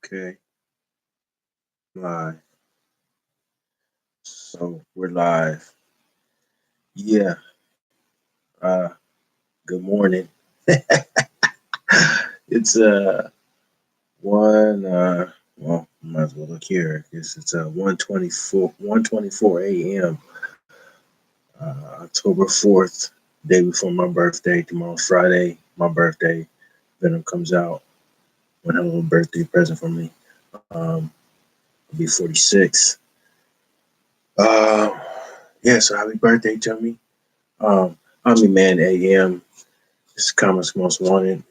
Okay, live. So we're live. Yeah. Uh, Good morning. It's one. Well, might as well look here. It's 1:24 a.m. October 4th, day before my birthday. Tomorrow's Friday. My birthday. Venom comes out. One hell of a birthday present for me. I'll be 46. Uh, yeah. So happy birthday to me. I'm your man AM. This is Comics Most Wanted,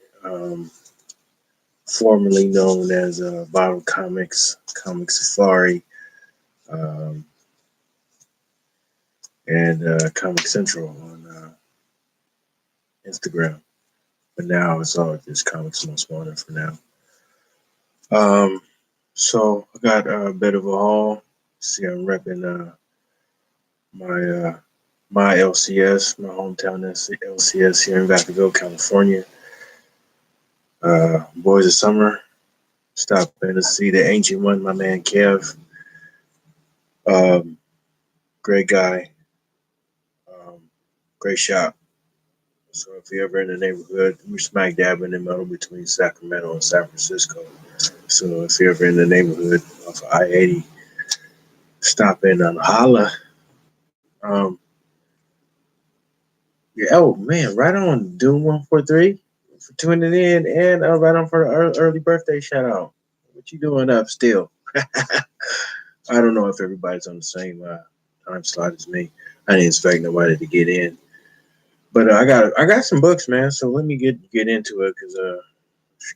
formerly known as Bottle Comics, Comic Safari, um, and Comic Central on Instagram. But now it's all just Comics Most Wanted for now. Um, so I got a bit of a haul. See, I'm repping my my LCS, my hometown LCS here in Vacaville, California. Boys of Summer. Stop in to see the ancient one, my man Kev. Um, Great guy, um, great shop. So if you're ever in the neighborhood, we're smack dab in the middle between Sacramento and San Francisco. So if you're ever in the neighborhood off of I-80, stop in and holla. Um, yeah, oh man, right on Doom 143 for tuning in, and right on for the early birthday shout out. What you doing up still? I don't know if everybody's on the same time slot as me. I didn't expect nobody to get in. But I got some books, man. So let me get into it because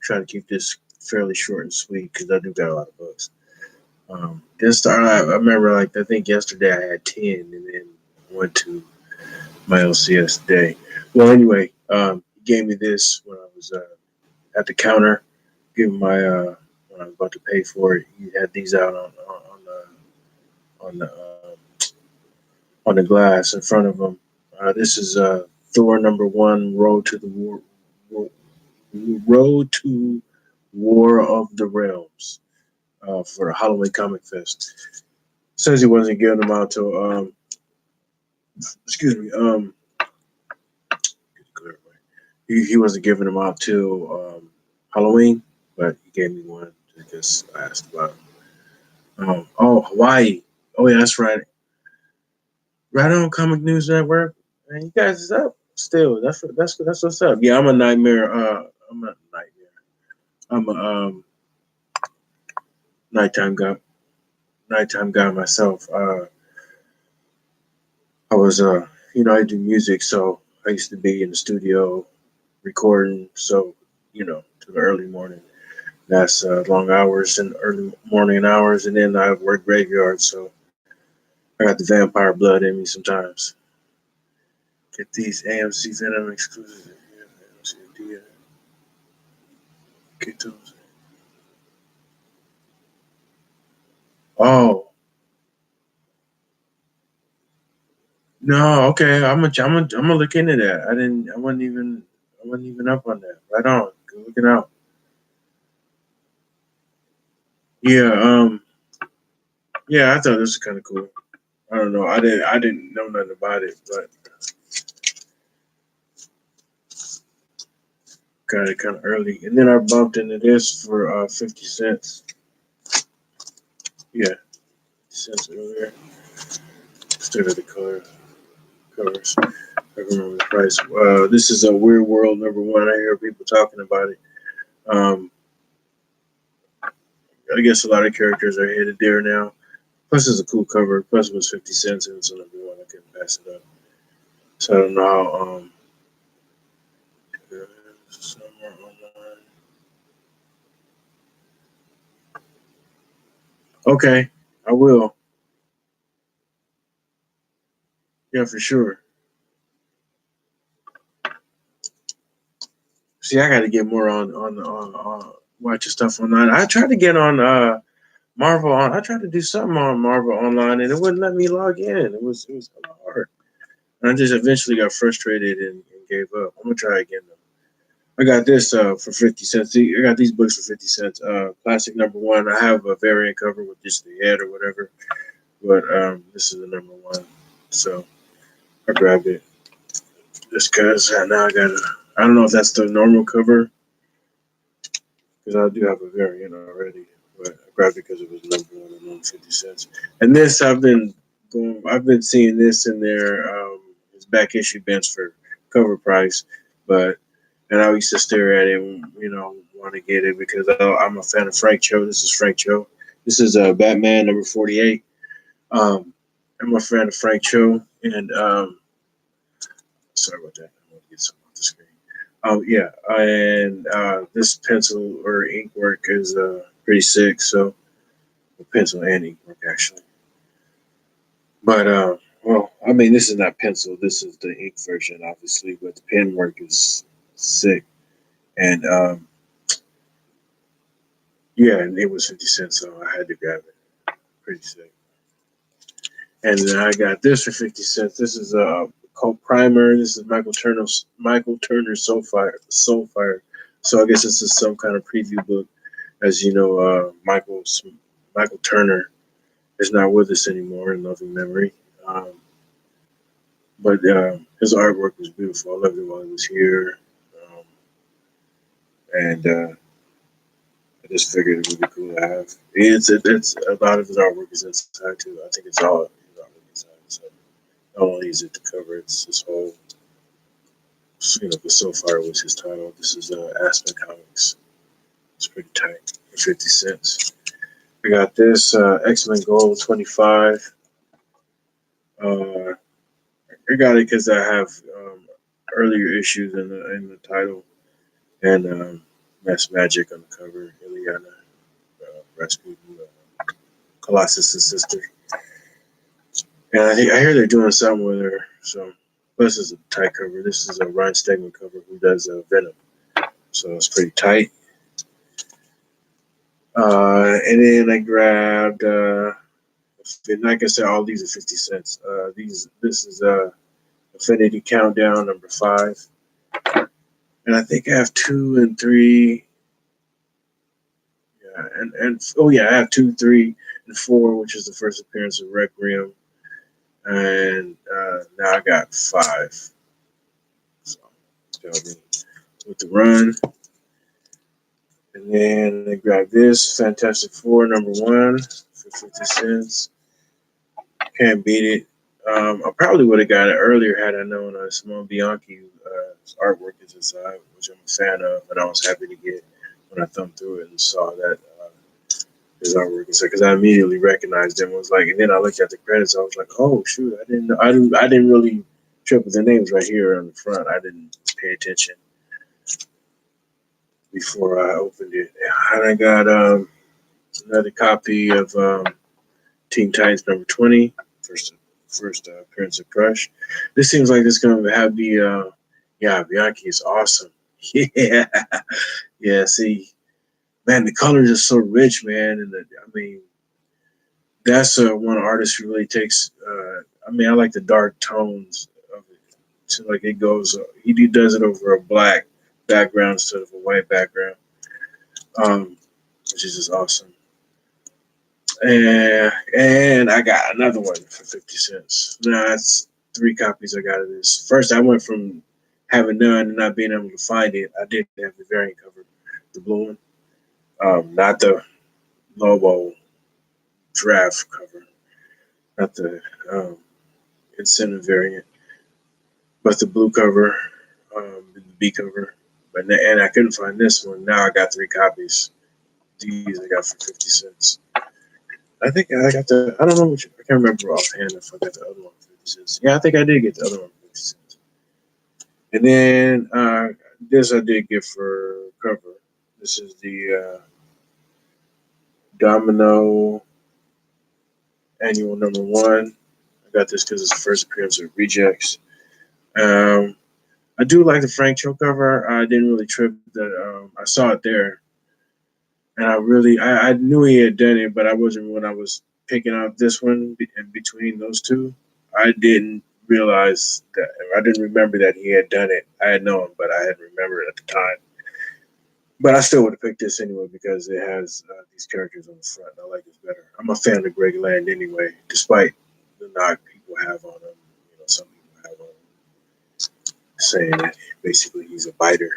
try to keep this fairly short and sweet because I do got a lot of books. This start, I remember like I think yesterday I had 10, and then went to my LCS day. Well, anyway, he gave me this when I was at the counter, giving my when I was about to pay for it. He had these out on the on the glass in front of him. This is Thor #1, Road to War of the Realms for the Halloween Comic Fest. Says he wasn't giving them out till excuse me he wasn't giving them out till Halloween, but he gave me one because I asked about it. Oh, Hawaii. Oh yeah, that's right. Right on Comic News Network. Man, you guys is up still. That's what's up. Yeah, I'm a nightmare. I'm not a nightmare. I'm a nighttime guy. Nighttime guy myself. I was I do music, so I used to be in the studio recording. So to the early morning. That's long hours and early morning hours, and then I work graveyard, so I got the vampire blood in me sometimes. Get these AMC Venom exclusives. Get those. Oh no, okay. I'm gonna look into that. I wasn't even up on that. Right on. Good looking out. Yeah. Yeah. I thought this was kind of cool. I don't know. I didn't know nothing about it, but got it kind of early, and then I bumped into this for 50 cents. Yeah, cents earlier. Still got the covers. I remember the price. This is a Weird World #1. I hear people talking about it. Um, I guess a lot of characters are headed there now. Plus, it's a cool cover. Plus, it was 50 cents, and it's on #1. I couldn't pass it up. So I don't know how. Somewhere online. Okay, I will. Yeah, for sure. See, I got to get more on watching stuff online. I tried to get on Marvel. I tried to do something on Marvel online, and it wouldn't let me log in. It was kind of hard. And I just eventually got frustrated and gave up. I'm gonna try again though. I got this for 50 cents. I got these books for 50 cents. Classic #1. I have a variant cover with just the head or whatever, but this is the #1. So I grabbed it just because now I got I don't know if that's the normal cover because I do have a variant already, but I grabbed it because it was #1 and only 50 cents. And this I've been seeing this in their it's back issue bins for cover price, but and I used to stare at it and want to get it because I'm a fan of Frank Cho. This is Frank Cho. This is Batman #48. I'm a fan of Frank Cho, and sorry about that. I'm gonna get something off the screen. Yeah, and this pencil or ink work is pretty sick. So, pencil and ink work actually. But well, I mean, this is not pencil. This is the ink version, obviously. But the pen work is sick, and yeah, and it was 50 cents, so I had to grab it. Pretty sick. And then I got this for 50 cents. This is called Primer. This is Michael Turner's Soulfire. So I guess this is some kind of preview book. As you know, Michael Turner is not with us anymore in loving memory. But his artwork was beautiful. I loved it while he was here. And I just figured it would be cool to have. It's a lot of his artwork is inside too. I think it's all his artwork inside. So not only is it the cover, it's his whole. The Soulfire was his title. This is Aspen Comics. It's pretty tight for 50 cents. We got this X-Men Gold 25. I got it because I have earlier issues in the title and Mass Magic on the cover. Ileana Rasputin, Colossus' sister. And I hear they're doing something with her. So this is a tight cover. This is a Ryan Stegman cover who does Venom. So it's pretty tight. And then I grabbed, like I said, all these are 50 cents. This is Infinity Countdown #5. And I think I have 2 and 3. Yeah, I have 2, 3, and 4, which is the first appearance of Requiem. And now I got 5. So with the run. And then I grabbed this Fantastic Four #1 for 50 cents. Can't beat it. I probably would have got it earlier had I known Simone Bianchi artwork is inside, which I'm a fan of, and I was happy to get when I thumbed through it and saw that his artwork inside because I immediately recognized him. Was like, and then I looked at the credits. I was like, oh shoot, I didn't really triple the names right here on the front. I didn't pay attention before I opened it. And I got another copy of Teen Titans #20, first appearance of Crush. This seems like it's going to have the Bianchi is awesome. Yeah. See, man, the colors are so rich, man, and I mean, that's one artist who really takes. I like the dark tones of it. So like it goes, he does it over a black background instead of a white background, which is just awesome. And I got another one for 50 cents. Now that's 3 copies I got of this. First, I went from having none and not being able to find it. I did have the variant cover, the blue one, not the Lobo draft cover, not the incentive variant, but the blue cover, the B cover. And I couldn't find this one. Now I got 3 copies. These I got for 50 cents. I think I got I don't know which, I can't remember offhand if I got the other one for 50 cents. Yeah, I think I did get the other one for 50 cents. And then this I did get for cover. This is the Domino Annual #1. I got this because it's the first appearance of Rejects. I do like the Frank Cho cover. I didn't really trip that I saw it there. And I knew he had done it, but I wasn't when I was picking out this one in between those two. I didn't realize that I didn't remember that he had done it. I had known, but I hadn't remembered at the time. But I still would have picked this anyway because it has these characters on the front. I like this better. I'm a fan of Greg Land anyway, despite the knock people have on him. Some people have on him saying that basically he's a biter.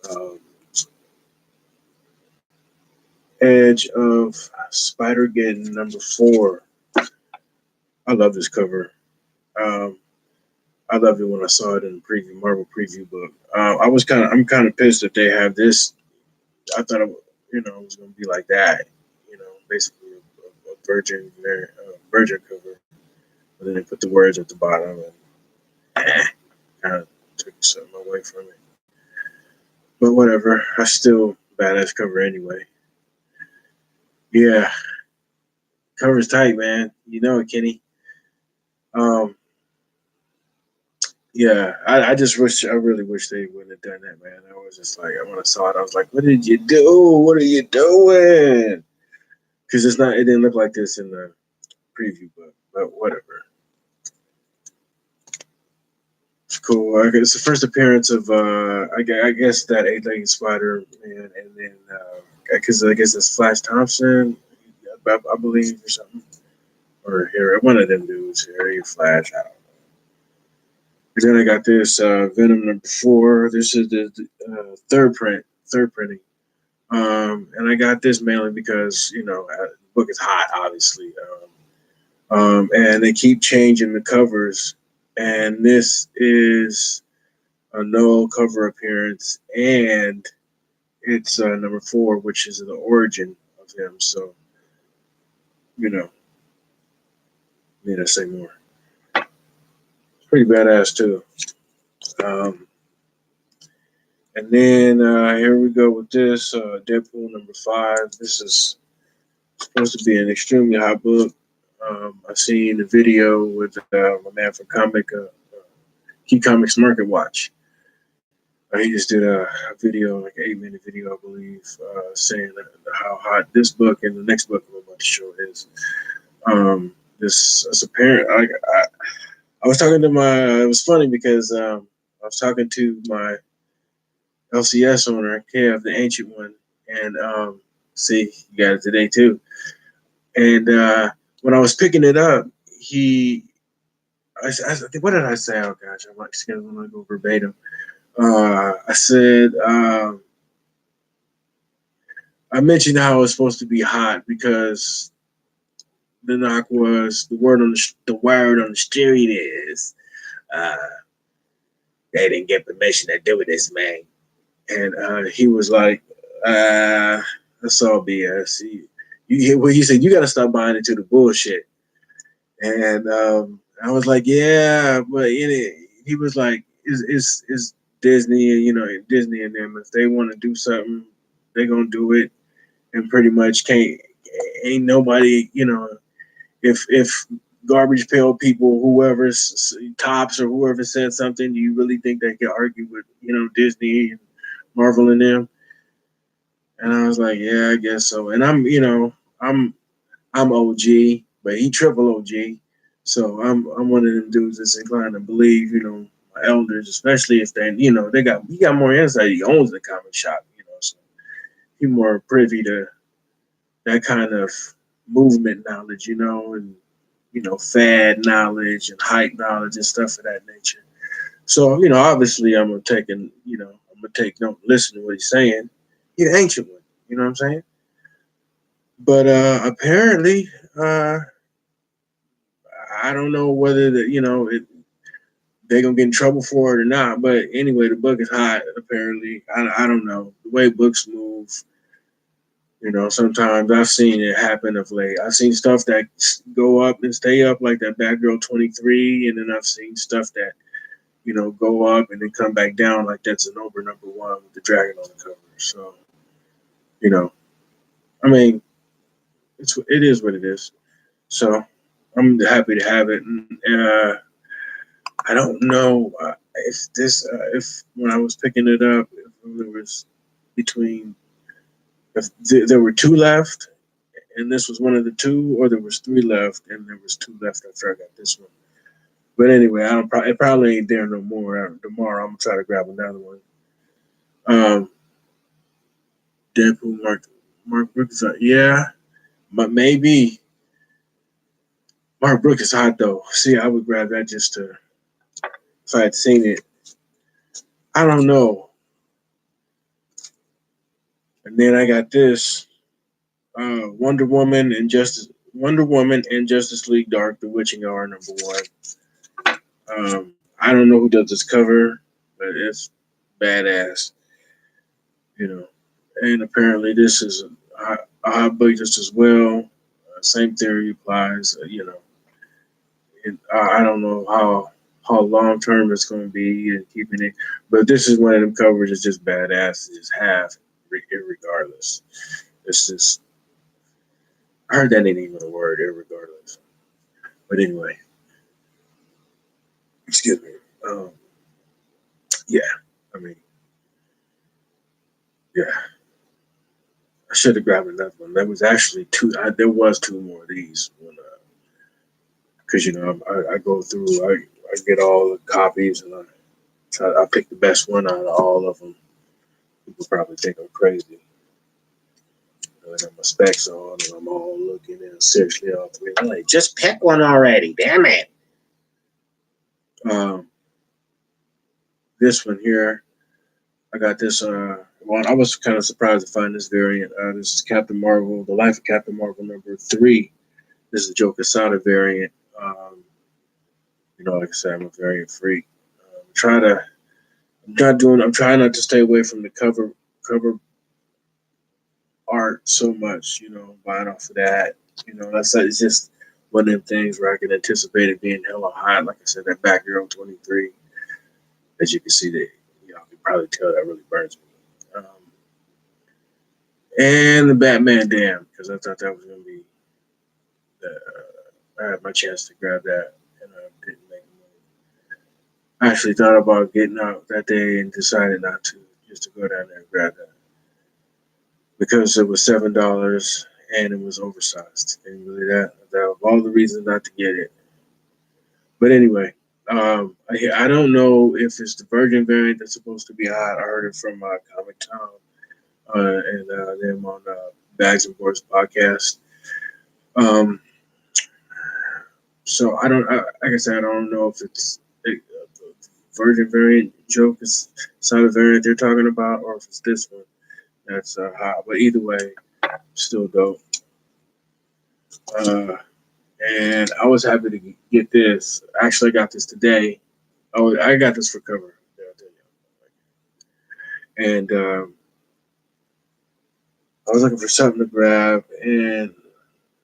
Um, Edge of Spider-Geddon #4. I love this cover. Um, I loved it when I saw it in the Marvel preview book. I'm kind of pissed that they have this. I thought it was going to be like that. Basically a Virgin cover, but then they put the words at the bottom and kind of took something away from it. But whatever, I still badass cover anyway. Yeah, cover's tight, man. You know it, Kenny. Um, yeah, I really wish they wouldn't have done that, man. I was just like, when I saw it, I was like, what did you do? What are you doing? Because it didn't look like this in the preview book, but whatever. It's cool. I guess it's the first appearance of I guess that eight-legged spider man, and then because I guess it's Flash Thompson, I believe, or something, or Harry, one of them dudes, Harry or Flash. I don't know. And then I got this Venom #4. This is the third printing. And I got this mainly because the book is hot, obviously, and they keep changing the covers. And this is a no cover appearance, and it's #4, which is the origin of him. So, need to say more. Pretty badass too. Um, and then here we go with this Deadpool #5. This is supposed to be an extremely hot book. I seen a video with my man from Key Comics Market Watch. He just did a video, like an 8-minute video, I believe, saying how hot this book and the next book I'm about to show is. This apparent. I was talking to it was funny because I was talking to my LCS owner, Kev, the ancient one, and see, you got it today too. And when I was picking it up, what did I say? Oh gosh, I'm like scared when I go verbatim. I said I mentioned how it was supposed to be hot because the knock was the word on the word on the street is they didn't get permission to do this, man. And he was like, that's all BS. He said, you got to stop buying into the bullshit. And I was like, yeah, but he was like, it's Disney, Disney and them. If they want to do something, they're going to do it. And pretty much ain't nobody, if garbage pail people, whoever's tops or whoever said something, do you really think they can argue with, Disney and Marvel and them? And I was like, yeah, I guess so. And I'm OG, but he triple OG. So I'm one of them dudes that's inclined to believe, my elders, especially if he got more insight. He owns the comic shop, so he's more privy to that kind of movement knowledge, and fad knowledge and hype knowledge and stuff of that nature. So, obviously I'm gonna take note, listen to what he's saying. He's an ancient one, you know what I'm saying? But apparently, I don't know whether they're gonna get in trouble for it or not. But anyway, the book is hot. Apparently, I don't know the way books move. Sometimes I've seen it happen of late. I've seen stuff that go up and stay up, like that Batgirl 23, and then I've seen stuff that go up and then come back down, like that's an over #1 with the dragon on the cover. So, I mean, it is what it is. So I'm happy to have it. And I don't know if when I was picking it up, if there was if there were 2 left, and this was one of the 2, or there was 3 left, and there was 2 left after I got this one. But anyway, I don't. It probably ain't there no more. Tomorrow, I'm gonna try to grab another one. Um, Deadpool, Mark Brooks. Yeah, but maybe Mark Brooks is hot though. See, I would grab that just to if I had seen it. I don't know. And then I got this Wonder Woman and Justice League Dark, The Witching Hour #1. I don't know who does this cover, but it's badass, you know. And apparently this is a hot book just as well. Same theory applies, you know. And I don't know how long term it's going to be and keeping it, but this is one of them covers that's just badass to just have, regardless. It's just I heard that ain't even a word, irregardless. But anyway, excuse me. Yeah, I mean, yeah, I should have grabbed another one. There was actually two. There was two more of these because you know I go through. I get all the copies and I pick the best one out of all of them. People probably think I'm crazy. I got my specs on and I'm all looking and seriously all three. I'm like, just pick one already, damn it. This one here, I got this. Well, I was kind of surprised to find this variant. This is Captain Marvel, The Life of Captain Marvel #3. This is the Joe Quesada variant. You know, like I said, I'm a variant freak. I'm trying not to stay away from the cover art so much. You know, buying off of that. You know, it's just one of them things where I can anticipate it being hella hot. Like I said, that Batgirl 23. As you can see, that you can probably tell that really burns me. And the Batman Dam, because I thought that was going to be I had my chance to grab that, and I didn't make a move. I actually thought about getting out that day and decided not to, just to go down there and grab that because it was $7 and it was oversized. And really, that of all the reasons not to get it. But anyway, I don't know if it's the Virgin variant that's supposed to be hot. I heard it from Comic Tom and them on Bags and Boards podcast. So I don't, like I said, I don't know if it's a Virgin variant joke is some variant they're talking about, or if it's this one that's hot. But either way, still dope. And I was happy to get this. Actually, I got this today. Oh, I got this for cover. And I was looking for something to grab, and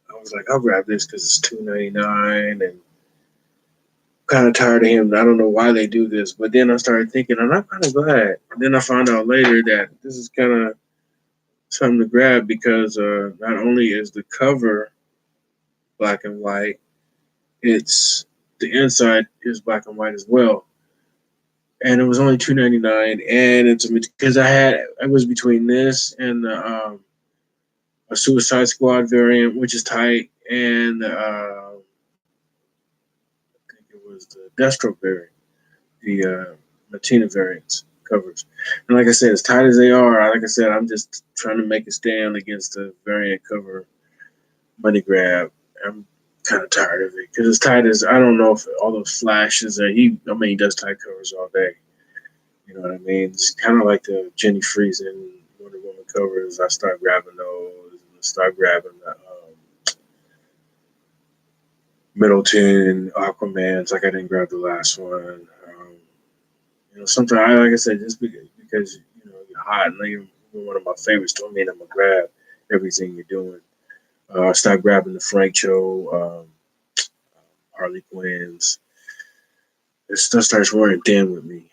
I was like, I'll grab this because it's $2.99, and kind of tired of him. I don't know why they do this, but then I started thinking, and I'm kind of glad. And then I found out later that this is kind of something to grab because not only is the cover black and white, it's the inside is black and white as well. And it was only $2.99, and it's because I was between this and a Suicide Squad variant, which is tight, and I think it was the Deathstroke variant, the Latina variants covers. And like I said, as tight as they are, like I said, I'm just trying to make a stand against the variant cover money grab. I'm kind of tired of it because as tight as I don't know if all those flashes that he does tight covers all day. You know what I mean? It's kind of like the Jenny Friesen Wonder Woman covers. I start grabbing those and start grabbing the Middleton Aquaman's. Like I didn't grab the last one. Sometimes, like I said, just because you're hot and you're one of my favorites, don't mean I'm gonna grab everything you're doing. Start grabbing the Frank Cho, Harley Quinn's. It stuff starts wearing thin with me.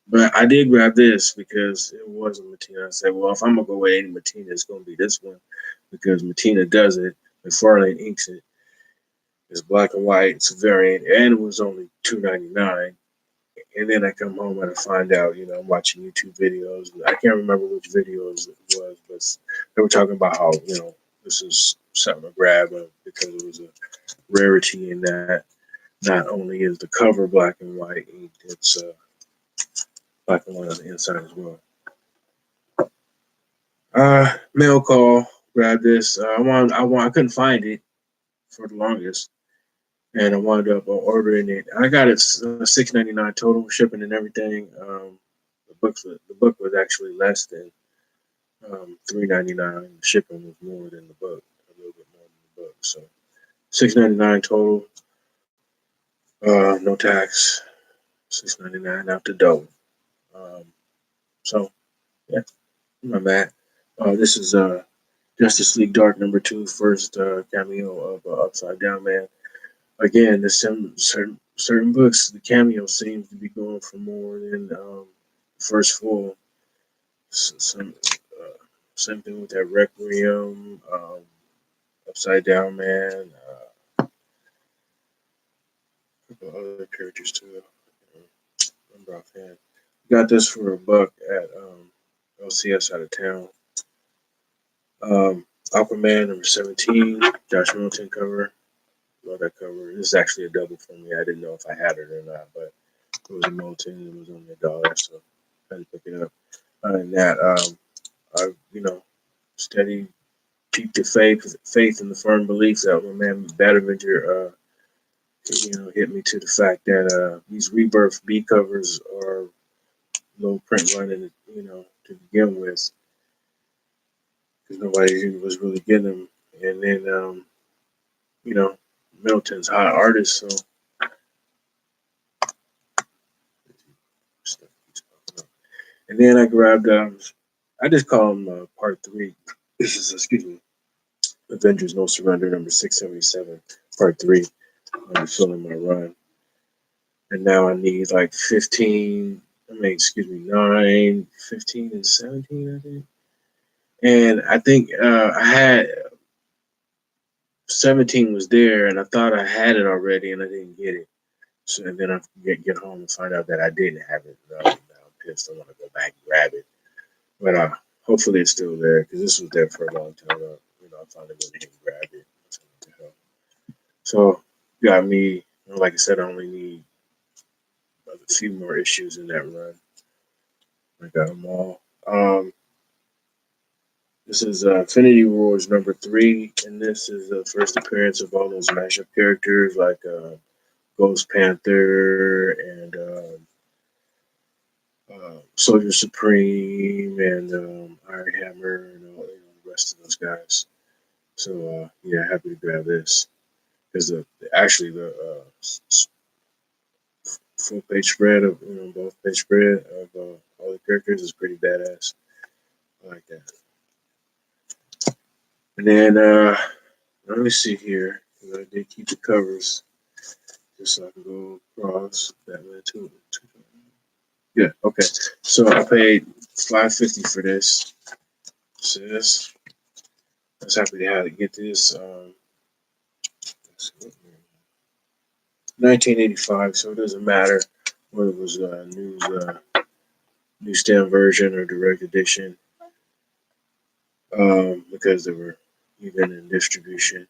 But I did grab this because it was a Matina. I said, well, if I'm gonna go with any Matina, it's gonna be this one because Matina does it. McFarlane inks it. It's black and white. It's a variant, and it was only $2.99. And then I come home and I find out, I'm watching YouTube videos. I can't remember which videos it was, but they were talking about how, this is something to grab because it was a rarity in that. Not only is the cover black and white, it's black and white on the inside as well. Mail call. Grab this. I couldn't find it for the longest, and I wound up ordering it. I got it $6.99 total shipping and everything. The book was actually less than $3.99. The shipping was more than the book, a little bit more than the book. So $6.99 total. No tax. $6.99 out the door. Um, so yeah, I'm not mad. This is Justice League Dark #2, first cameo of Upside Down Man. Again, certain books, the cameo seems to be going for more than the first full. Some same thing with that Requiem, Upside Down Man, a couple other characters too. Remember offhand. Got this for $1 at LCS out of town. Aquaman #17, Josh Middleton cover. Love that cover. This is actually a double for me. I didn't know if I had it or not, but it was a Middleton. It was only $1, so I had to pick it up. Other than that, I steady keep the faith and the firm belief that my man Bad Avenger, hit me to the fact that these Rebirth B covers are low print running, to begin with, because nobody was really getting them. And then, Middleton's hot artist, so stuff keeps popping up. And then I grabbed, I just call them Part 3. This is, excuse me, Avengers No Surrender #677, Part 3. I'm filling my run. And now I need like 15, 9, 15, and 17, I think. And I think I had 17 was there, and I thought I had it already, and I didn't get it. So and then I get home and find out that I didn't have it. Now I'm pissed. I want to go back and grab it, but hopefully it's still there because this was there for a long time. I finally went ahead and grabbed it. So got me. Like I said, I only need a few more issues in that run. I got them all. This is Infinity Wars #3, and this is the first appearance of all those mashup characters like Ghost Panther and Soldier Supreme and Iron Hammer and all the rest of those guys. So yeah, happy to grab this because actually the full page spread of both page spread of all the characters is pretty badass. I like that. And then let me see here. I did keep the covers just so I can go across Batman 2. Yeah, okay. So I paid $5.50 for this. So this. I was happy to get this. 1985, so it doesn't matter whether it was newsstand version or direct edition, because they were even in distribution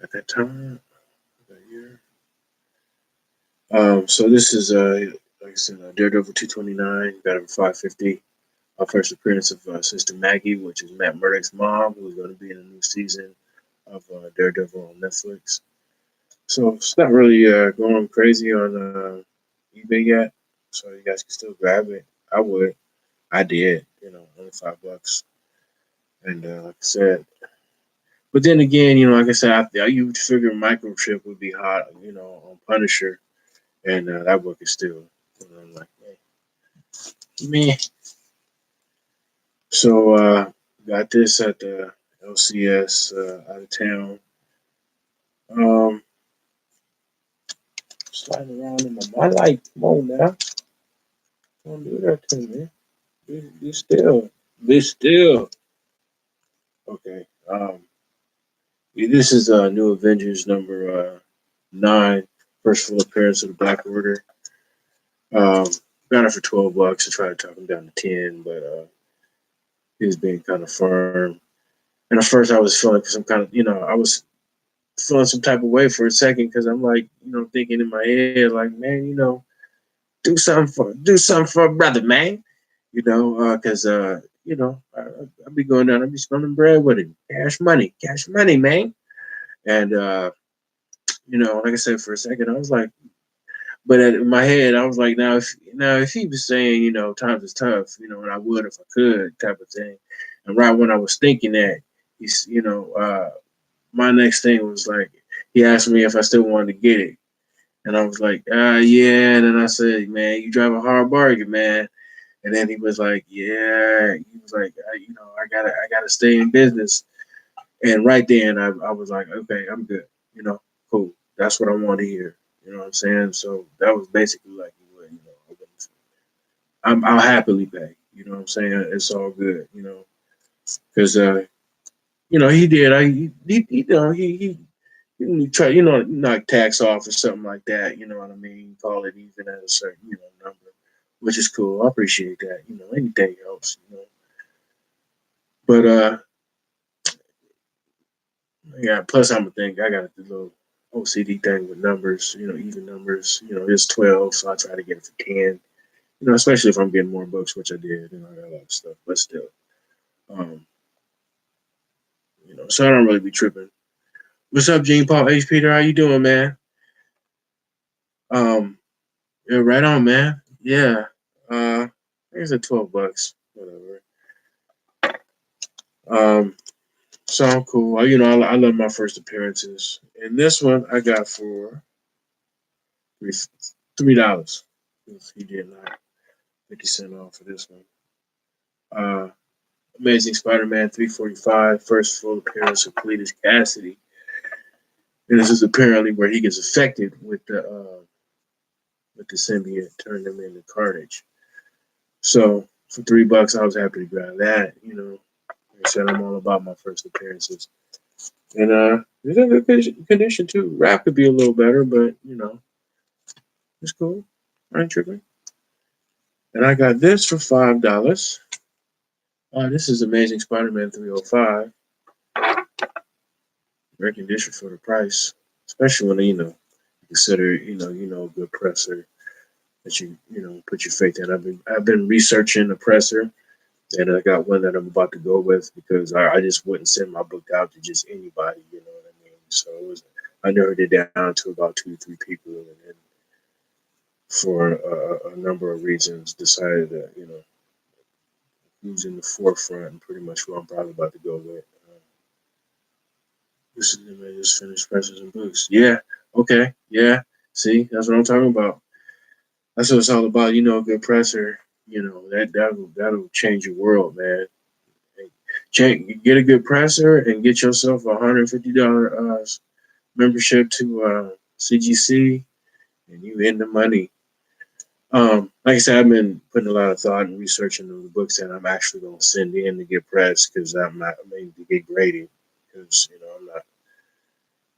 at that time, that year. So this is like I said, Daredevil 229, got it for $5.50. Our first appearance of Sister Maggie, which is Matt Murdock's mom, who's going to be in a new season of Daredevil on Netflix. So it's not really going crazy on eBay yet, so you guys can still grab it. I would. I did. Only $5. And like I said, but then again, like I said, you would figure Microchip would be hot, on Punisher, and that book is still. I'm like, man. So got this at the LCS out of town. Sliding around in my light. Come on now. Don't do that to me. Be still. Be still. Okay. This is New Avengers #9, first full appearance of the Black Order. Got it for $12. I tried to talk him down to 10, but he was being kind of firm. And at first I was feeling because I'm kind of, feeling some type of way for a second because I'm like, thinking in my head, like, man, do something for a brother, man. Because I be going down, I be spending bread with him, cash money, man. And like I said, for a second, I was like, but in my head, I was like, now if he was saying, times is tough, and I would if I could, type of thing. And right when I was thinking that, my next thing was like, he asked me if I still wanted to get it. And I was like, yeah. And then I said, man, you drive a hard bargain, man. And then he was like, yeah. He was like, I gotta stay in business. And right then, I was like, okay, I'm good. Cool. That's what I want to hear. You know what I'm saying? So that was basically like, I'll happily pay. You know what I'm saying? It's all good. Because he did. He try, knock tax off or something like that. You know what I mean? Call it even at a certain, number, which is cool. I appreciate that. Anything else, But yeah. Plus, I'm a thing. I got a little OCD thing with numbers. Even numbers. It's 12, so I try to get it for 10. Especially if I'm getting more books, which I did. I got a lot of stuff, but still, um, so I don't really be tripping. What's up, Gene Paul H. Peter? How you doing, man? Um, yeah, right on, man. Yeah. I think it's at $12. Whatever. Um, so cool. I love my first appearances. And this one I got for $3. He did not 50 cents off for this one. Uh, Amazing Spider-Man 345, first full appearance of Cletus Cassidy. And this is apparently where he gets affected with the symbiote, turning him into Carnage. So for $3, I was happy to grab that. Like I said, I'm all about my first appearances. And it's in good condition too. Rap could be a little better, but it's cool. I ain't tripping. And I got this for $5. This is Amazing Spider-Man 305. Great condition for the price, especially when consider a good presser that put your faith in. I've been researching a presser, and I got one that I'm about to go with because I just wouldn't send my book out to just anybody. You know what I mean? So I narrowed it down to about 2 to 3 people, and for a number of reasons, decided that who's in the forefront and pretty much who I'm probably about to go with. This is I just finished presses and books. Yeah. Okay. Yeah. See, that's what I'm talking about. That's what it's all about. A good presser. That'll change your world, man. Get a good presser and get yourself $150 membership to CGC, and you in the money. Like I said, I've been putting a lot of thought and researching the books that I'm actually going to send in to get pressed because I'm not maybe to get graded because I'm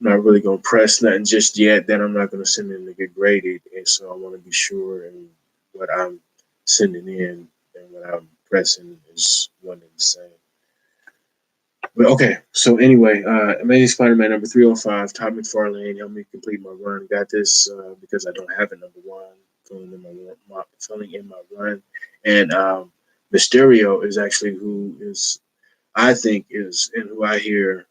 not really going to press nothing just yet that I'm not going to send in to get graded, and so I want to be sure and what I'm sending in and what I'm pressing is one and the same. But okay, so anyway, Amazing Spider-Man number 305, Todd McFarlane helped me complete my run. Got this because I don't have it number one, filling in my run. And Mysterio is actually who is, I think, is, and who I hear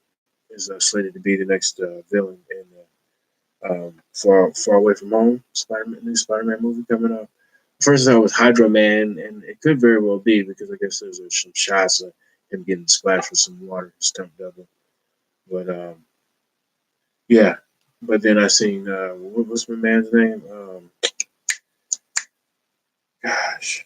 is slated to be the next villain in Far Away From Home, new Spider-Man movie coming up. First I thought it was Hydro Man, and it could very well be because I guess there's some shots of him getting splashed with some water, stumped double. But yeah. But then I seen what's my man's name? Gosh,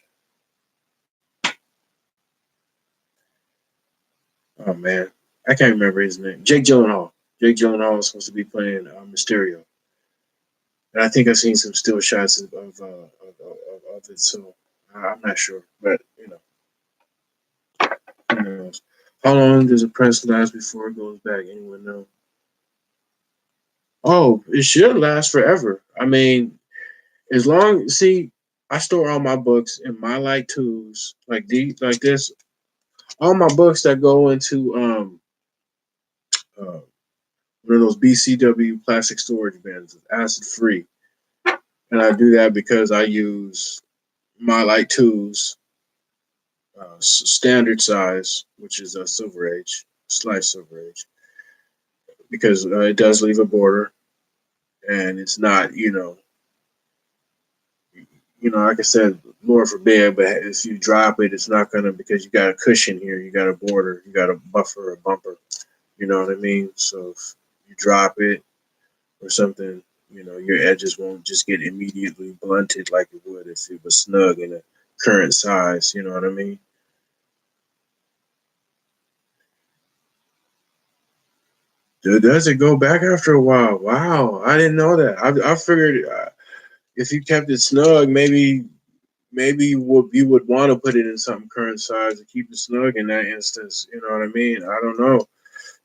oh man, I can't remember his name. Jake Gyllenhaal. Jake Gyllenhaal is supposed to be playing Mysterio, and I think I've seen some still shots of it. So I'm not sure, but who knows? How long does a press last before it goes back? Anyone know? Oh, it should last forever. I mean, as long see, I store all my books in my like tools like this. All my books that go into uh, one of those BCW plastic storage bins, acid free. And I do that because I use my Light 2's standard size, which is a Silver Age, sliced Silver Age, because it does leave a border, and it's not, like I said, Lord forbid, but if you drop it, it's not gonna, because you got a cushion here, you got a border, you got a buffer, a bumper. You know what I mean? So if you drop it or something, your edges won't just get immediately blunted like it would if it was snug in a current size. You know what I mean? Does it go back after a while? Wow, I didn't know that. I figured if you kept it snug, maybe you would want to put it in something current size to keep it snug in that instance. You know what I mean? I don't know.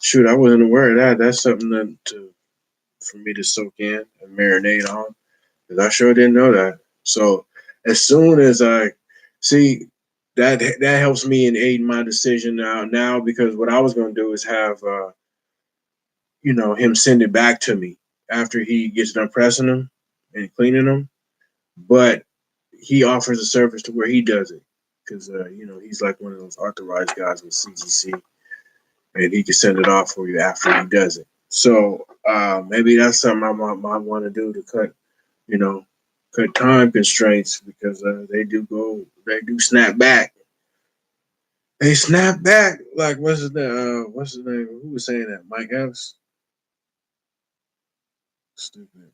Shoot, I wasn't aware of that. That's something for me to soak in and marinate on, because I sure didn't know that. So as soon as I see that helps me in aiding my decision now, because what I was going to do is have him send it back to me after he gets done pressing them and cleaning them, but he offers a service to where he does it, because he's like one of those authorized guys with CGC, and he can send it off for you after he does it. So maybe that's something I might want to do to you know, cut time constraints, because they do snap back. They snap back. Like, what's his name? What's his name? Who was saying that? Mike Epps? Stupid.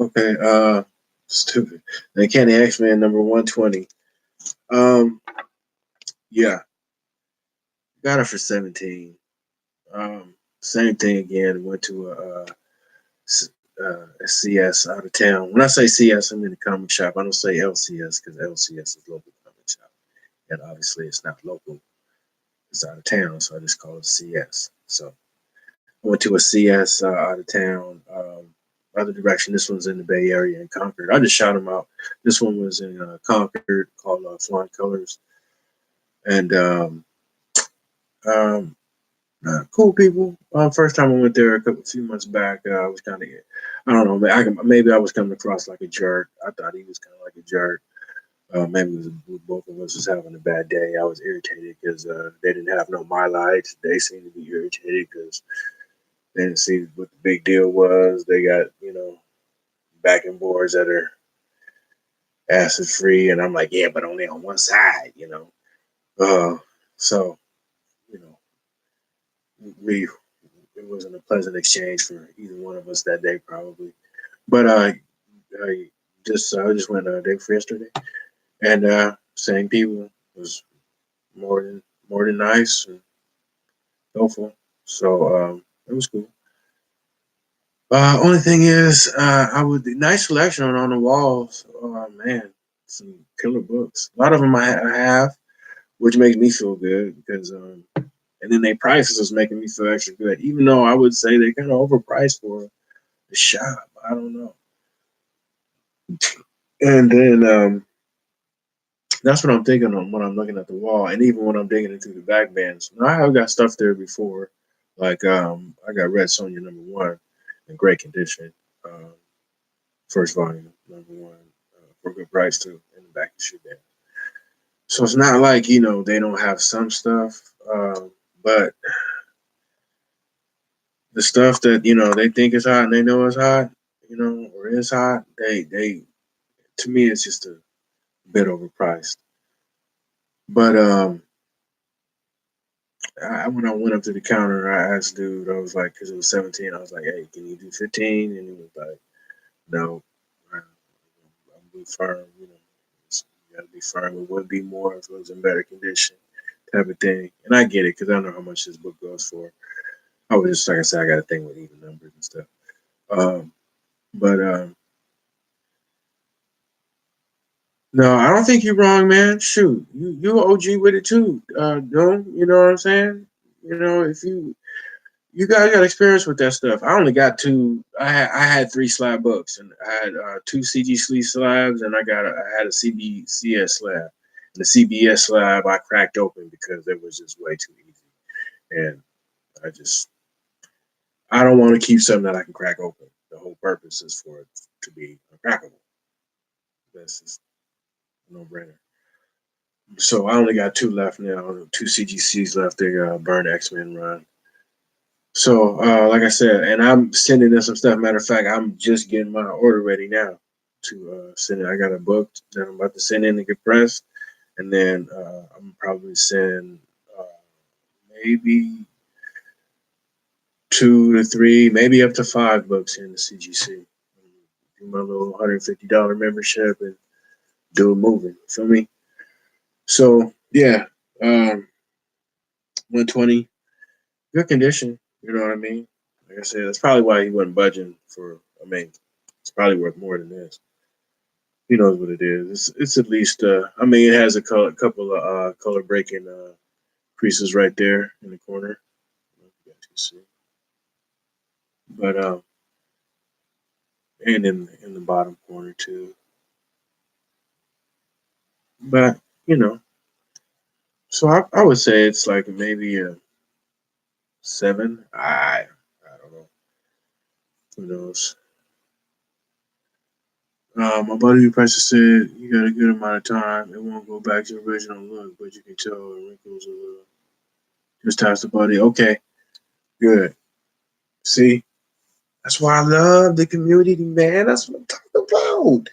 Okay, stupid. They Kenny X-Men number 120. Um, yeah, got it for 17. Same thing again. Went to a CS out of town. When I say CS, I'm in the comic shop. I don't say LCS, because LCS is local comic shop, and obviously it's not local. It's out of town, so I just call it CS. So I went to a CS out of town. Other direction. This one's in the Bay Area in Concord. I just shot them out. This one was in Concord, called Flying Colors, and um, cool people. First time I went there a few months back, I was kind of, I don't know, maybe I was coming across like a jerk. I thought he was kind of like a jerk. Maybe it was both of us was having a bad day. I was irritated because they didn't have no my lights. They seemed to be irritated because they didn't see what the big deal was. They got backing boards that are acid free, and I'm like, yeah, but only on one side. So you know, we it wasn't a pleasant exchange for either one of us that day, probably. But I just went day for yesterday, and same people. It was more than nice and helpful. So it was cool. Only thing is, I would nice selection on the walls. Oh man, some killer books. A lot of them I have, which makes me feel good, because and then their prices is making me feel extra good, even though I would say they're kind of overpriced for the shop. I don't know. And then that's what I'm thinking on when I'm looking at the wall, and even when I'm digging into the back bands. Now, I have got stuff there before, like I got Red Sonja #1 in great condition, um, first volume #1 for a good price too, in the back of the shoe band. So it's not like they don't have some stuff, but the stuff that they think is hot and they know is hot, or is hot, they to me it's just a bit overpriced. But when I went up to the counter, I asked dude, I was like, because it was 17, I was like, hey, can you do 15? And he was like, no, I'm be firm, you gotta be firm. It would be more if it was in better condition, type of thing. And I get it, because I know how much this book goes for. I was just, like I said, I got a thing with even numbers and stuff. Um, but no, I don't think you're wrong, man. Shoot, you OG with it too, no, you know what I'm saying? If you guys got experience with that stuff. I only got two. I had three slab books, and I had two CG sleeve slabs, and I had a CBCS slab. And the CBS slab I cracked open because it was just way too easy. and I don't want to keep something that I can crack open. The whole purpose is for it to be uncrackable. That's just a no-brainer. So I only got two left now, two CGCs left. They burn X-Men run. So like I said, and I'm sending in some stuff. Matter of fact, I'm just getting my order ready now to send it. I got a book that I'm about to send in to get pressed, and then I'm probably send uh, maybe 2 to 3, maybe up to 5 books in the CGC. Do my little $150 membership and do it moving. Feel me? So yeah, 120, good condition. You know what I mean? Like I said, that's probably why he wasn't budging for. I mean, it's probably worth more than this. He knows what it is. It's at least. I mean, it has a couple of color breaking creases right there in the corner. You guys can see, but and in the bottom corner too. But you know, so I would say it's like maybe a 7. I don't know. Who knows? My buddy who practiced said you got a good amount of time. It won't go back to the original look, but you can tell the wrinkles a little. Just ask the buddy. Okay, good. See, that's why I love the community, man. That's what I'm talking about.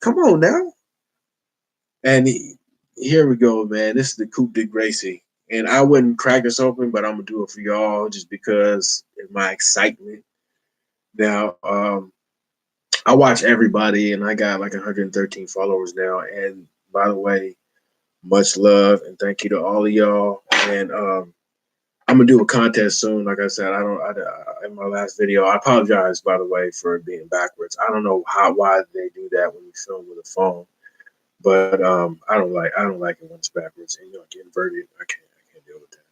Come on now. And here we go, man. This is the Coupe de Gracie. And I wouldn't crack this open, but I'm gonna do it for y'all just because of my excitement. Now, I watch everybody, and I got like 113 followers now. And by the way, much love and thank you to all of y'all. And I'm gonna do a contest soon. Like I said, in my last video, I apologize by the way for it being backwards. I don't know why they do that when you film with a phone, but I don't like it when it's backwards and get inverted. I can't deal with that.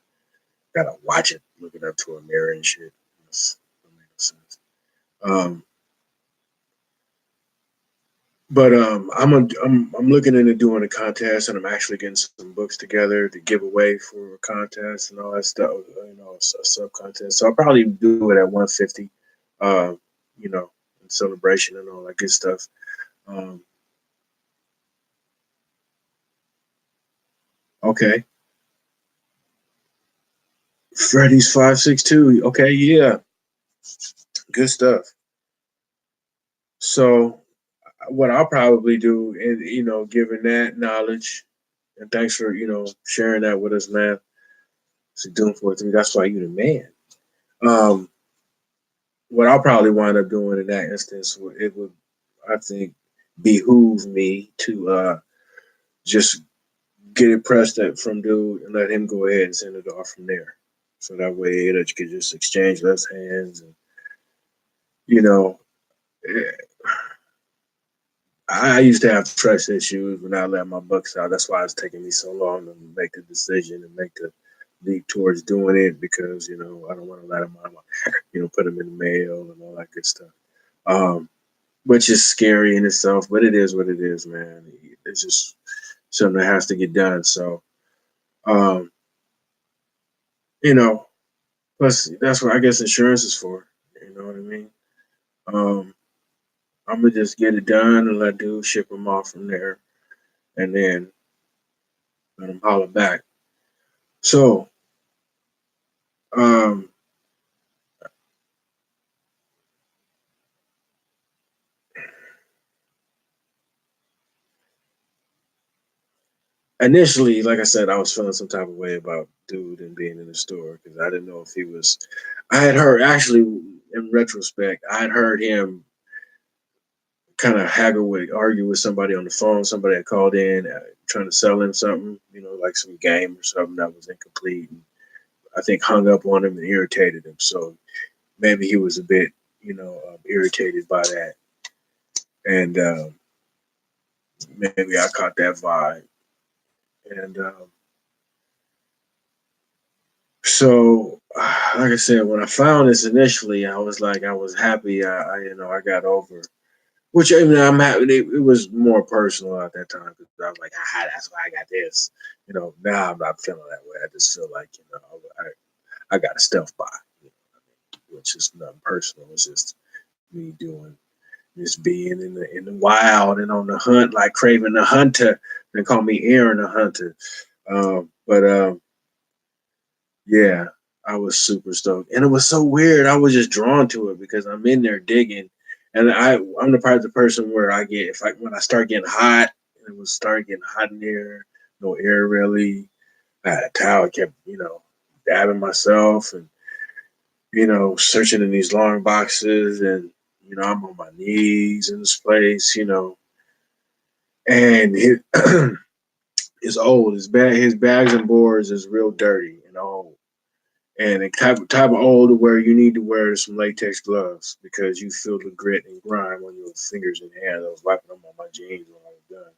Gotta watch it, looking up to a mirror and shit. That makes no sense. Um, But I'm looking into doing a contest, and I'm actually getting some books together to give away for a contest and all that stuff. A sub contest. So I'll probably do it at 150. Uh, you know, in celebration and all that good stuff. Um, okay, Freddy's 562. Okay, yeah, good stuff. So what I'll probably do, and given that knowledge, and thanks for sharing that with us, man. So Doom 43. That's why you the man. Um, what I'll probably wind up doing in that instance, it would, I think, behoove me to just get it pressed from dude and let him go ahead and send it off from there. So that way that you could just exchange less hands. And, you know, eh, I used to have trust issues when I let my bucks out. That's why it's taking me so long to make the decision and make the leap towards doing it because, I don't want to let them out, put them in the mail and all that good stuff. Um, which is scary in itself, but it is what it is, man. It's just something that has to get done. So, um, you know, plus that's what I guess insurance is for. You know what I mean? Um, I'm gonna just get it done and let dude ship them off from there, and then let them holler back. So, um, initially, like I said, I was feeling some type of way about dude and being in the store because I didn't know if he was. I had heard actually, in retrospect, I had heard him kind of argue with somebody on the phone. Somebody had called in trying to sell him something, like some game or something that was incomplete. And I think hung up on him and irritated him. So maybe he was a bit, irritated by that. And maybe I caught that vibe. And so, like I said, when I found this initially, I was like, I was happy. I got over. Which I'm happy. It was more personal at that time because I was like, that's why I got this. Now I'm not feeling that way. I just feel like, I got a stealth buy, which is nothing personal. It's just me doing just being in the wild and on the hunt, like Craven the Hunter. They call me Aaron the Hunter. But yeah, I was super stoked, and it was so weird. I was just drawn to it because I'm in there digging, and I'm the part of the person where I get when I start getting hot, and it was start getting hot in there, no air really. I had a towel, I kept dabbing myself and searching in these long boxes, and I'm on my knees in this place, and it's old. His bags and boards is real dirty and old. And the type of old where you need to wear some latex gloves because you feel the grit and grime on your fingers and hands. I was wiping them on my jeans when I was done.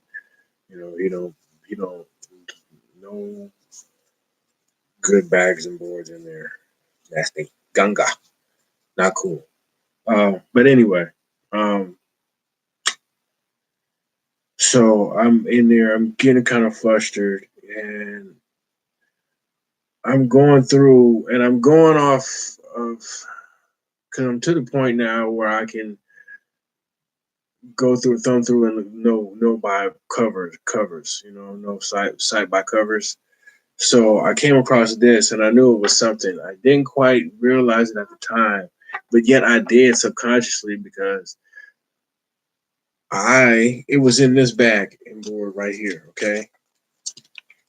He don't no good bags and boards in there. Nasty. Ganga. Not cool. But anyway, um, so I'm in there, I'm getting kind of flustered, and I'm going through and I'm going off of because I'm to the point now where I can go through, thumb through, and no by covers, no site by covers. So I came across this, and I knew it was something. I didn't quite realize it at the time, but yet I did subconsciously because it was in this bag and board right here, okay.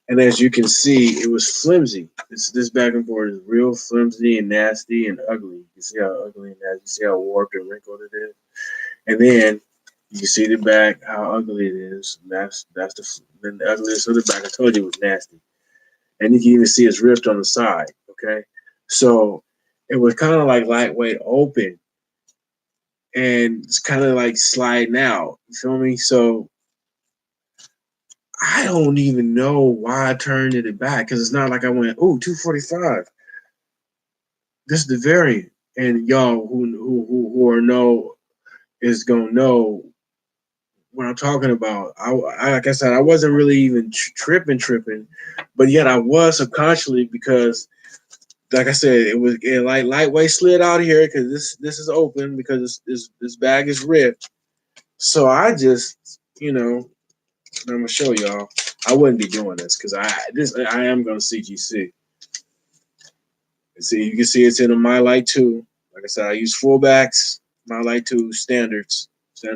And as you can see, it was flimsy. This back and board is real flimsy and nasty and ugly. You see how ugly and nasty. You see how warped and wrinkled it is. And then you can see the back, how ugly it is. And that's the ugliness of the back. I told you it was nasty. And you can even see it's ripped on the side. Okay, so it was kind of like lightweight open, and it's kind of like sliding out. You feel me? So I don't even know why I turned it back because it's not like I went, oh, 245. This is the variant, and y'all who are know is gonna know what I'm talking about. I like I said, I wasn't really even tripping, but yet I was subconsciously because, like I said, it like lightweight slid out here because this is open because this bag is ripped. So I just I'm gonna show y'all. I wouldn't be doing this because I am gonna CGC. And see, you can see it's in a My Light 2. Like I said, I use fullbacks, My Light 2 standard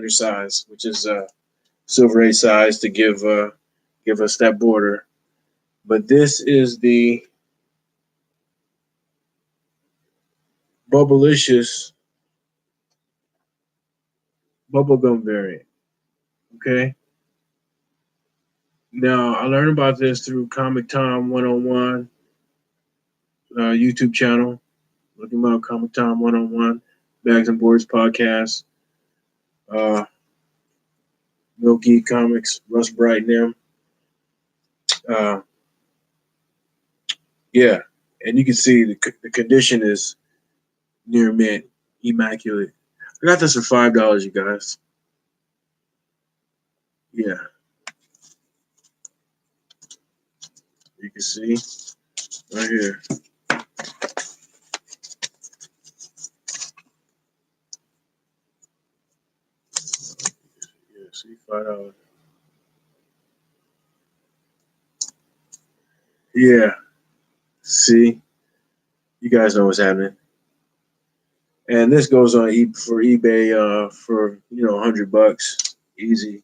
size, which is Silver 8 size to give us that border. But this is the Bubblicious bubblegum variant. Okay. Now I learned about this through Comic Tom 101 YouTube channel. Look him up, Comic Tom 101, Bags and Boards podcast. Milky Comics, Russ Bright and them. Yeah, and you can see the condition is near mint, immaculate. I got this for $5, you guys. Yeah, you can see right here. Yeah, see $5. Yeah, see, you guys know what's happening. And this goes on for eBay for $100 easy.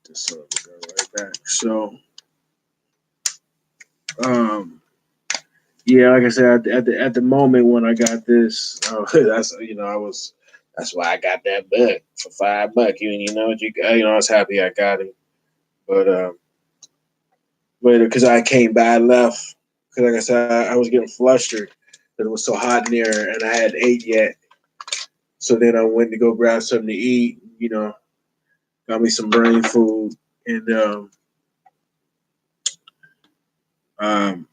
This go right back. So yeah, like I said, at the moment when I got this, that's why I got that book for $5. I was happy I got it, but later because I came back, I left because like I said, I was getting flustered because it was so hot in there and I hadn't ate yet. So then I went to go grab something to eat. Got me some brain food and um,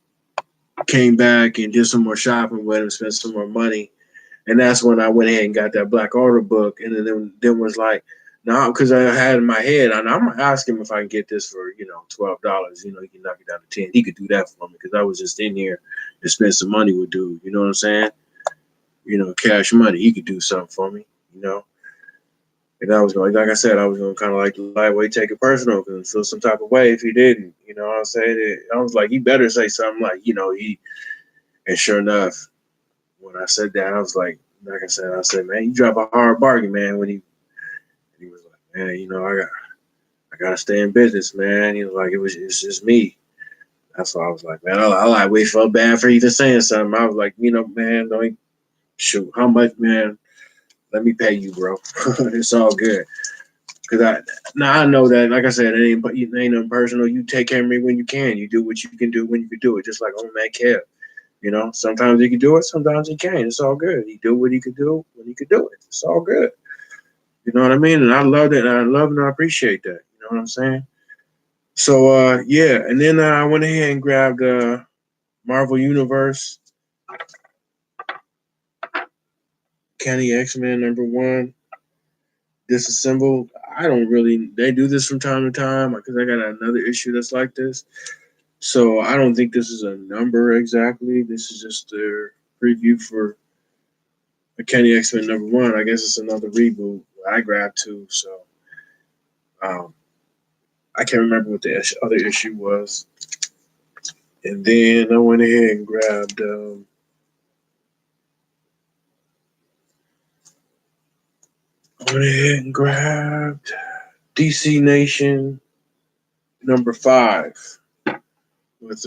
came back and did some more shopping with him, spent some more money. And that's when I went ahead and got that Black Order book. And then was like, No, because I had in my head, and I'm gonna ask him if I can get this for $12. He can knock it down to 10. He could do that for me because I was just in here to spend some money with dude. You know what I'm saying? Cash money. He could do something for me. And I was going, like I said, I was going to kind of like lightweight take it personal because I feel some type of way if he didn't. You know what I'm saying? I was like, he better say something like, he. And sure enough, when I said that, I was like I said, man, you drop a hard bargain, man. When he was like, man, I gotta stay in business, man. He was like, it's just me. That's why I was like, man, I like wait for bad for even saying something. I was like, man, don't shoot, how much, man? Let me pay you, bro. It's all good. Cause I know that, like I said, it ain't nothing personal. You take care of me when you can. You do what you can do when you can do it. Just like old man Kev. Sometimes he can do it, sometimes he can't. It's all good. He do what he could do when he could do it. It's all good. You know what I mean? And I love it, and I love and I appreciate that. You know what I'm saying? So yeah, and then I went ahead and grabbed Marvel Universe, Kenny X-Men #1, disassembled. I don't really. They do this from time to time because I got another issue that's like this. So I don't think this is a number exactly. This is just a preview for the Kenny X-Men #1. I guess it's another reboot. I grabbed two, so um, I can't remember what the other issue was. And then I went ahead and grabbed DC Nation #5 with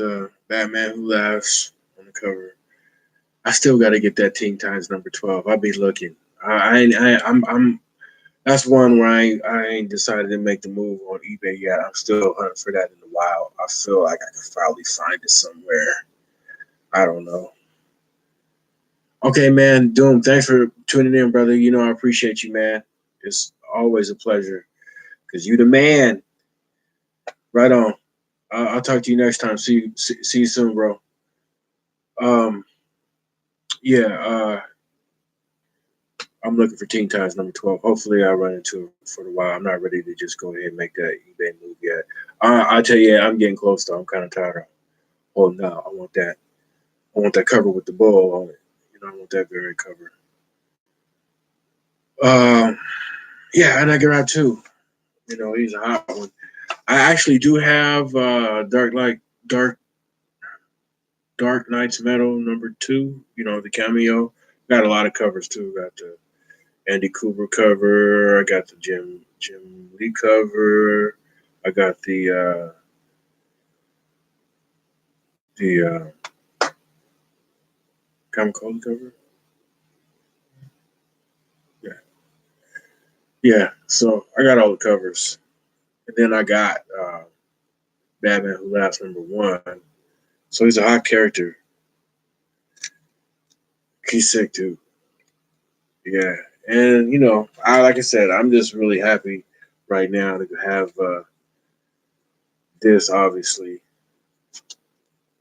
Batman Who Laughs on the cover. I still got to get that Teen Titans #12. I'll be looking. I'm That's one where I ain't decided to make the move on eBay yet. I'm still hunting for that in the wild. I feel like I could probably find it somewhere. I don't know. Okay, man. Doom, thanks for tuning in, brother. I appreciate you, man. It's always a pleasure because you the man. Right on. I'll talk to you next time. See you soon, bro. Um, yeah. I'm looking for Teen Titans #12. Hopefully, I run into it for a while. I'm not ready to just go ahead and make that eBay move yet. I tell you, I'm getting close though. I'm kind of tired of holding out. I want that. I want that cover with the bull on it. I want that very cover. Um, yeah, and I get out too. He's a hot one. I actually do have Dark Dark Knight's Metal #2. The cameo. Got a lot of covers too. Got the Andy Cooper cover. I got the Jim Lee cover. I got the Comic-Con cover. Yeah, yeah. So I got all the covers, and then I got Batman Who Laughs #1. So he's a hot character. He's sick too. Yeah, and like I said, I'm just really happy right now to have this. Obviously,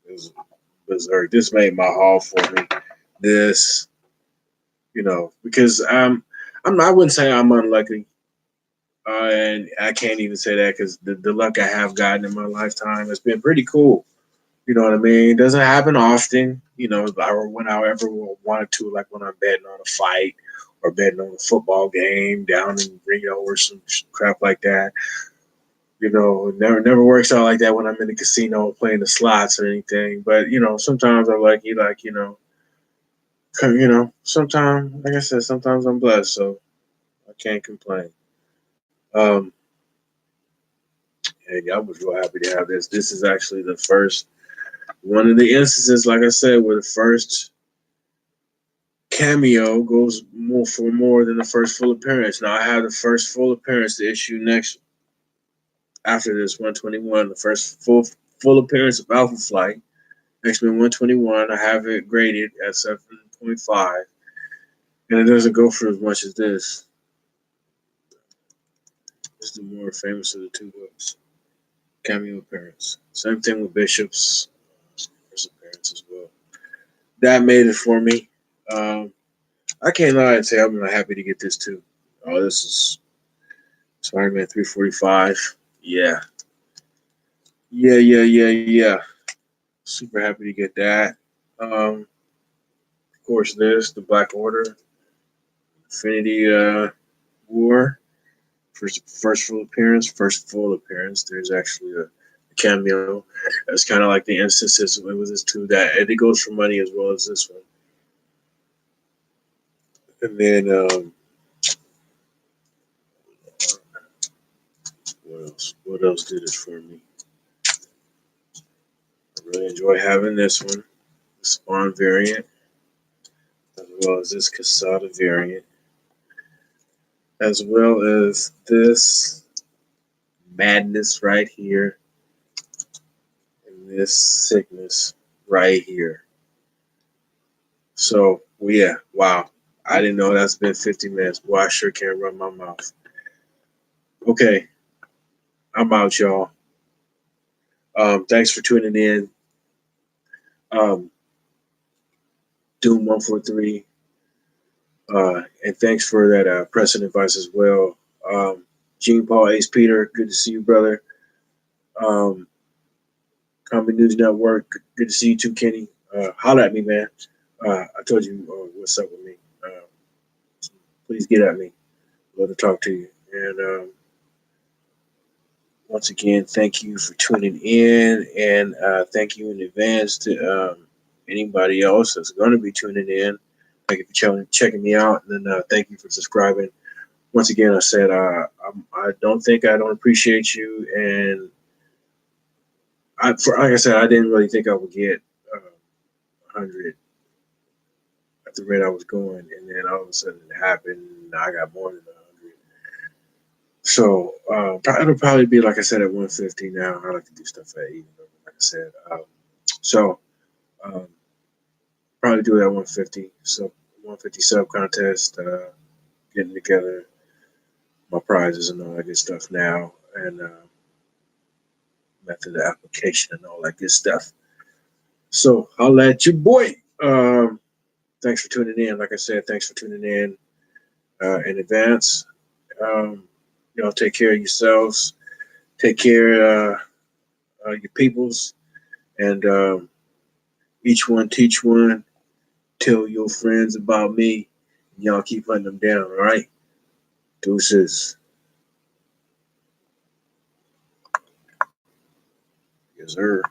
is Berserk. This made my haul for me. This, because I wouldn't say I'm unlucky, and I can't even say that because the luck I have gotten in my lifetime has been pretty cool. You know what I mean? It doesn't happen often, or when I ever wanted to, like when I'm betting on a fight or betting on a football game down in Rio or some crap like that. It never works out like that when I'm in the casino playing the slots or anything. But, sometimes I'm lucky, sometimes, like I said, sometimes I'm blessed, so I can't complain. Um, and I was real happy to have this. This is actually the first one of the instances, like I said, where the first cameo goes more than the first full appearance. Now I have the first full appearance to issue next after this 121, the first full appearance of Alpha Flight, X-Men 121. I have it graded at 7.5, and it doesn't go for as much as this. It's the more famous of the two books. Cameo appearance. Same thing with Bishop's first appearance as well. That made it for me. I can't lie and say I'm happy to get this too. Oh, this is Spider-Man 345. Yeah. Yeah. Super happy to get that. Of course, the Black Order, Infinity War, first full appearance. There's actually a cameo. It's kind of like the instances with this too. That and it goes for money as well as this one. And then what else? What else did it for me? I really enjoy having this one, the Spawn variant, as well as this Casada variant, as well as this Madness right here, and this Sickness right here. So, well, yeah, wow. I didn't know that's been 50 minutes. Boy, I sure can't run my mouth. Okay, I'm out, y'all. Thanks for tuning in. Um, Doom 143. And thanks for that pressing advice as well. Gene Paul Ace Peter, good to see you, brother. Um, Comedy News Network, good to see you too, Kenny. Holler at me, man. I told you what's up with me. Please get at me. Love to talk to you. And once again, thank you for tuning in, and thank you in advance to anybody else that's going to be tuning in. Thank you for checking me out, and then thank you for subscribing. Once again, I said I don't think I don't appreciate you, and like I said, I didn't really think I would get 100 at the rate I was going, and then all of a sudden it happened. And I got more than 100. So it'll probably be like I said at 150 now. I like to do stuff at even, like I said. So um, probably do it at 150. So 150 sub contest, getting together my prizes and all that good stuff now, and method of application and all that good stuff. So I'll let your boy. Thanks for tuning in. Like I said, thanks for tuning in advance. Y'all take care of yourselves. Take care your peoples, and each one teach one. Tell your friends about me. Y'all keep hunting them down. All right. Deuces. Yes, sir.